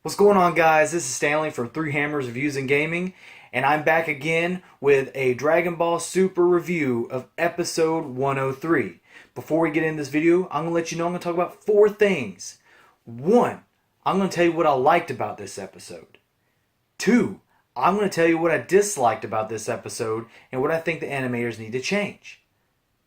What's going on, guys? This is Stanley from Three Hammers Reviews and Gaming, and I'm back again with a Dragon Ball Super review of episode 103. Before we get into this video, I'm going to let you know I'm going to talk about four things. One, I'm going to tell you what I liked about this episode. Two, I'm going to tell you what I disliked about this episode and what I think the animators need to change.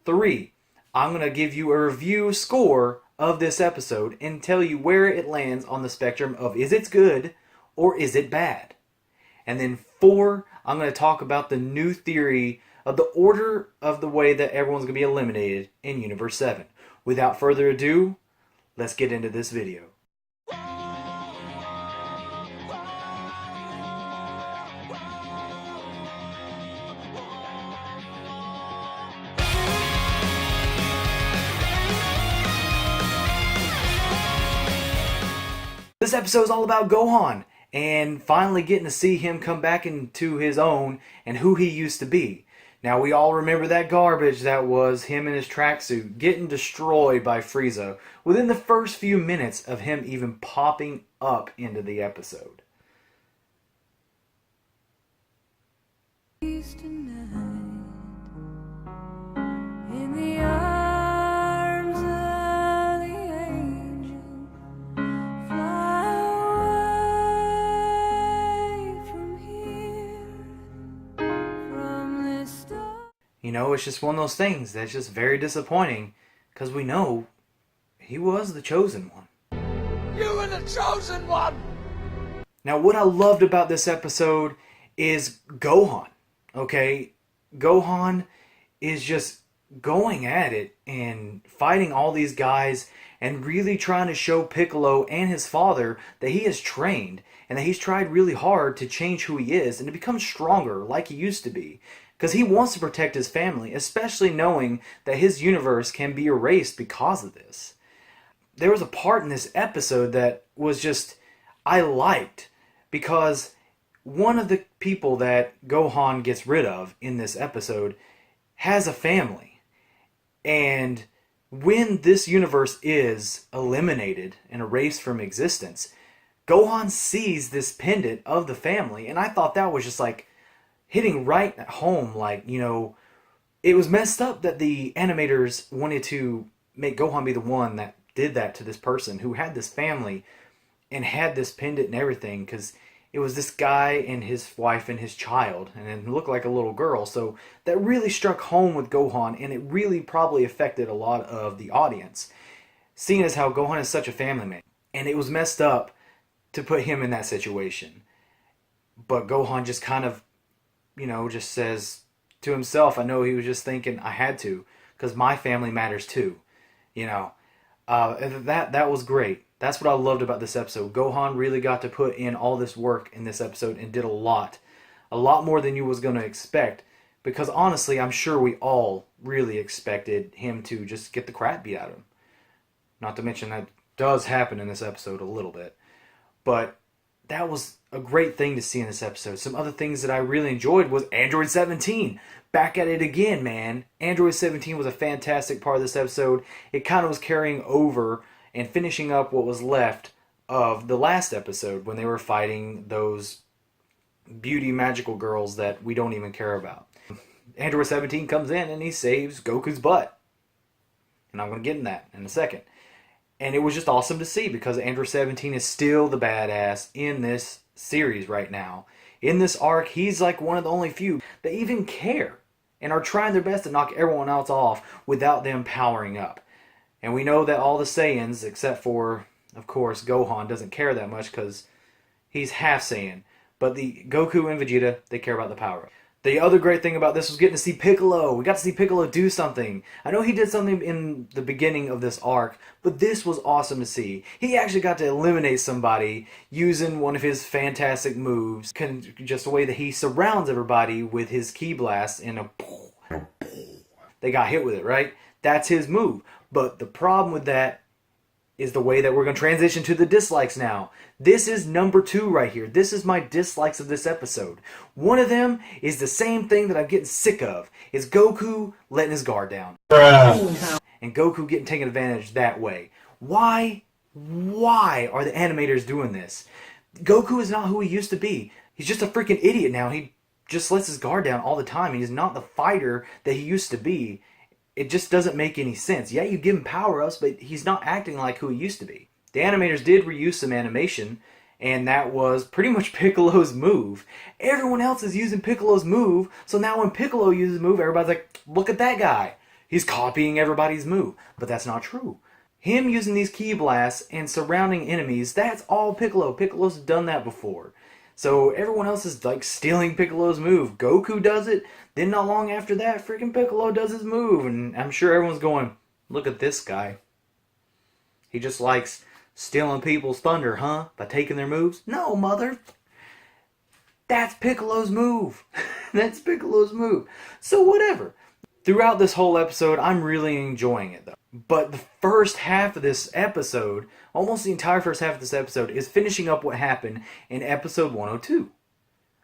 Three, I'm going to give you a review score of this episode and tell you where it lands on the spectrum of is it good or is it bad. And then four, I'm going to talk about the new theory of the order of the way that everyone's going to be eliminated in Universe 7. Without further ado, let's get into this video. This episode is all about Gohan and finally getting to see him come back into his own and who he used to be. Now, we all remember that garbage that was him in his tracksuit getting destroyed by Frieza within the first few minutes of him even popping up into the episode. You know, it's just one of those things that's just very disappointing because we know he was the chosen one. You were the chosen one! Now, what I loved about this episode is Gohan, okay? Gohan is just going at it and fighting all these guys and really trying to show Piccolo and his father that he is trained and that he's tried really hard to change who he is and to become stronger like he used to be. Because he wants to protect his family, especially knowing that his universe can be erased because of this. There was a part in this episode that was just, I liked, because one of the people that Gohan gets rid of in this episode has a family. And when this universe is eliminated and erased from existence, Gohan sees this pendant of the family, and I thought that was just like, hitting right at home. Like, you know, it was messed up that the animators wanted to make Gohan be the one that did that to this person who had this family and had this pendant and everything, because it was this guy and his wife and his child, and it looked like a little girl. So that really struck home with Gohan, and it really probably affected a lot of the audience, seeing as how Gohan is such a family man. And it was messed up to put him in that situation. But Gohan just kind of, you know, just says to himself, I know he was just thinking, I had to, because my family matters too, you know. That was great. That's what I loved about this episode. Gohan really got to put in all this work in this episode and did a lot more than you was going to expect, because honestly, I'm sure we all really expected him to just get the crap beat out of him. Not to mention that does happen in this episode a little bit, but that was a great thing to see in this episode. Some other things that I really enjoyed was Android 17. Back at it again, man. Android 17 was a fantastic part of this episode. It kind of was carrying over and finishing up what was left of the last episode when they were fighting those beauty magical girls that we don't even care about. Android 17 comes in and he saves Goku's butt. And I'm going to get in that in a second. And it was just awesome to see because Android 17 is still the badass in this series right now. In this arc, he's like one of the only few that even care and are trying their best to knock everyone else off without them powering up. And we know that all the Saiyans, except for, of course, Gohan, doesn't care that much because he's half Saiyan. But the Goku and Vegeta, they care about the power-up. The other great thing about this was getting to see Piccolo. We got to see Piccolo do something. I know he did something in the beginning of this arc, but this was awesome to see. He actually got to eliminate somebody using one of his fantastic moves. Just the way that he surrounds everybody with his ki blast and they got hit with it, right? That's his move. But the problem with that is the way that we're going to transition to the dislikes now. This is number 2 right here. This is my dislikes of this episode. One of them is the same thing that I'm getting sick of. Is Goku letting his guard down. And Goku getting taken advantage that way. Why are the animators doing this? Goku is not who he used to be. He's just a freaking idiot now. He just lets his guard down all the time. He's not the fighter that he used to be. It just doesn't make any sense. Yeah, you give him power-ups, but he's not acting like who he used to be. The animators did reuse some animation, and that was pretty much Piccolo's move. Everyone else is using Piccolo's move, so now when Piccolo uses a move, everybody's like, look at that guy. He's copying everybody's move. But that's not true. Him using these ki blasts and surrounding enemies, that's all Piccolo. Piccolo's done that before. So everyone else is like stealing Piccolo's move. Goku does it, then not long after that, freaking Piccolo does his move. And I'm sure everyone's going, look at this guy. He just likes stealing people's thunder, huh? By taking their moves? No, mother. That's Piccolo's move. That's Piccolo's move. So whatever. Throughout this whole episode, I'm really enjoying it though. But the first half of this episode, almost the entire first half of this episode, is finishing up what happened in episode 102.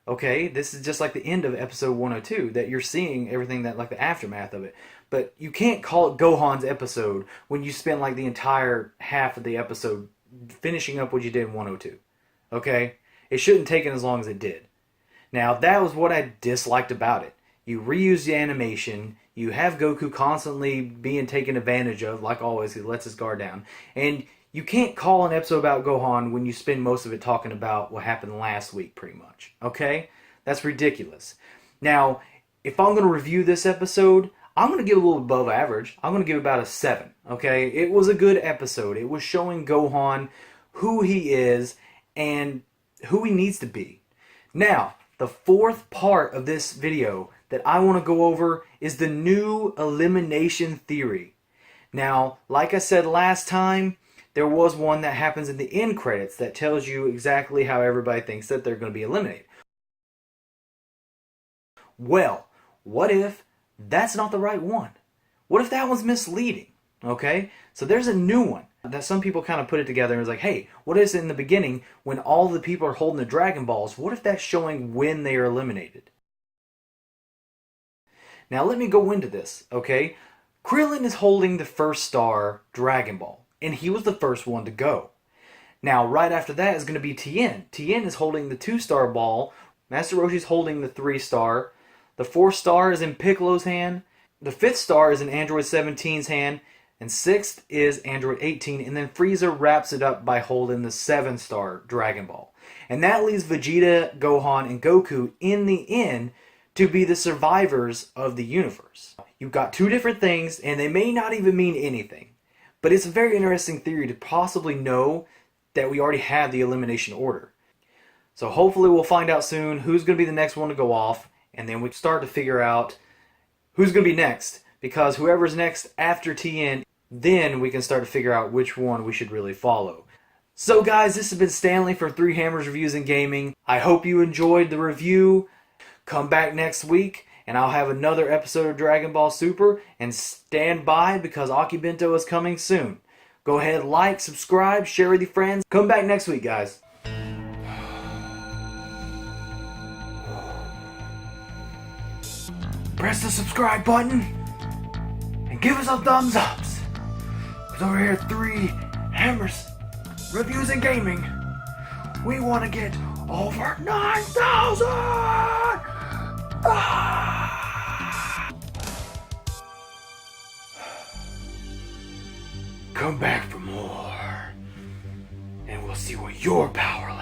Okay, this is just like the end of episode 102, that you're seeing everything that, like the aftermath of it. But you can't call it Gohan's episode when you spend like the entire half of the episode finishing up what you did in 102. Okay? It shouldn't take as long as it did. Now, that was what I disliked about it. You reuse the animation, you have Goku constantly being taken advantage of, like always, he lets his guard down. And you can't call an episode about Gohan when you spend most of it talking about what happened last week, pretty much. Okay? That's ridiculous. Now, if I'm going to review this episode, I'm going to give it a little above average. I'm going to give it about a 7. Okay? It was a good episode. It was showing Gohan who he is and who he needs to be. Now, the fourth part of this video that I want to go over is the new elimination theory. Now, like I said last time, there was one that happens in the end credits that tells you exactly how everybody thinks that they're going to be eliminated. Well, what if that's not the right one? What if that one's misleading? Okay, so there's a new one that some people kind of put it together and was like, hey, what is it in the beginning when all the people are holding the Dragon Balls? What if that's showing when they are eliminated? Now let me go into this, okay? Krillin is holding the first star Dragon Ball, and he was the first one to go. Now right after that is going to be Tien. Tien is holding the 2-star ball, Master Roshi's holding the 3-star, the 4th star is in Piccolo's hand, the 5th star is in Android 17's hand, and 6th is Android 18, and then Frieza wraps it up by holding the 7-star Dragon Ball. And that leaves Vegeta, Gohan, and Goku in the end to be the survivors of the universe. You've got two different things, and they may not even mean anything. But it's a very interesting theory to possibly know that we already have the elimination order. So hopefully we'll find out soon who's going to be the next one to go off, and then we start to figure out who's going to be next. Because whoever's next after Tien, then we can start to figure out which one we should really follow. So guys, this has been Stanley from 3 Hammers Reviews and Gaming. I hope you enjoyed the review. Come back next week, and I'll have another episode of Dragon Ball Super, and stand by because Akibento is coming soon. Go ahead, like, subscribe, share with your friends. Come back next week, guys. Press the subscribe button, and give us a thumbs up. Because over here at 3 Hammers Reviews and Gaming, we want to get over 9,000! Come back for more, and we'll see what your power